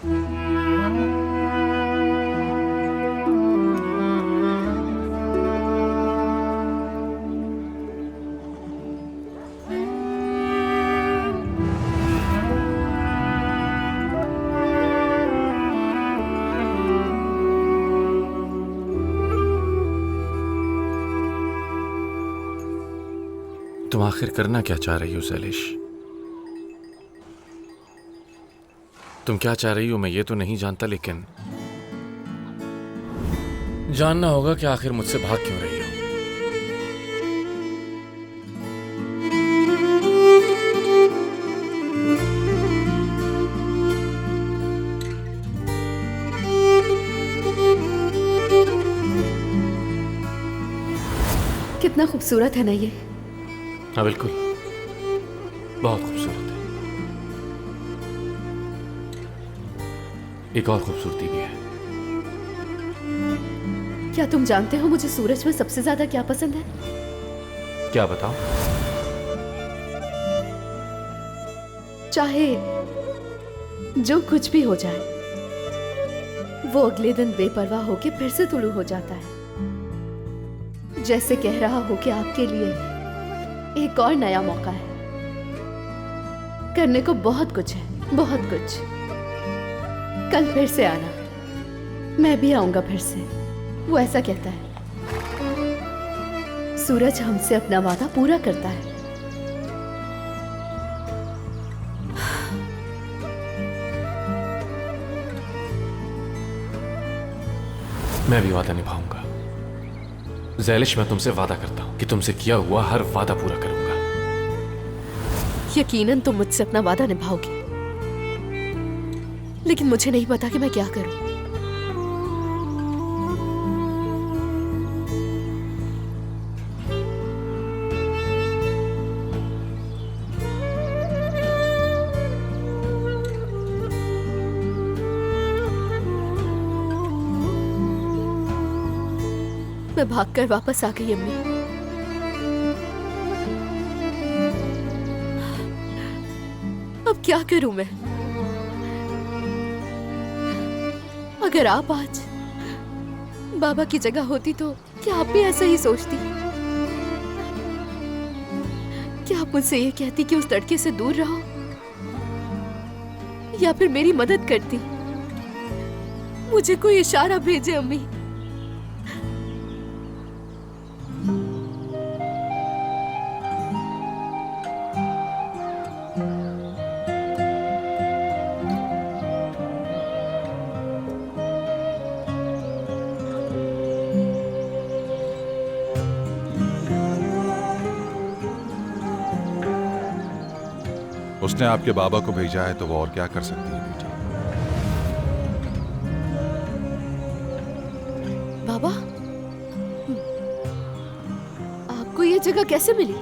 तुम आखिर करना क्या चाह रही हो शैलेश? तुम क्या चाह रही हो मैं ये तो नहीं जानता, लेकिन जानना होगा कि आखिर मुझसे भाग क्यों रही हो। कितना खूबसूरत है ना ये। हाँ बिल्कुल, बहुत खूबसूरत है। एक और खूबसूरती भी है। क्या तुम जानते हो मुझे सूरज में सबसे ज्यादा क्या पसंद है? क्या बताओ? चाहे जो कुछ भी हो जाए, वो अगले दिन बेपरवाह होके फिर से तुलू हो जाता है, जैसे कह रहा हो कि आपके लिए एक और नया मौका है। करने को बहुत कुछ है, बहुत कुछ। कल फिर से आना, मैं भी आऊंगा फिर से। वो ऐसा कहता है। सूरज हमसे अपना वादा पूरा करता है। मैं भी वादा निभाऊंगा ज़ैलिश। मैं तुमसे वादा करता हूं कि तुमसे किया हुआ हर वादा पूरा करूंगा। यकीनन तुम मुझसे अपना वादा निभाओगे, लेकिन मुझे नहीं पता कि मैं क्या करूं। मैं भागकर वापस आ गई अम्मी। अब क्या करूं मैं? अगर आप आज बाबा की जगह होती तो क्या आप भी ऐसा ही सोचती? क्या आप मुझसे ये कहती कि उस लड़के से दूर रहो, या फिर मेरी मदद करती? मुझे कोई इशारा भेजे अम्मी। उसने आपके बाबा को भेजा है तो वो और क्या कर सकती है बेटी? बाबा, आपको ये जगह कैसे मिली?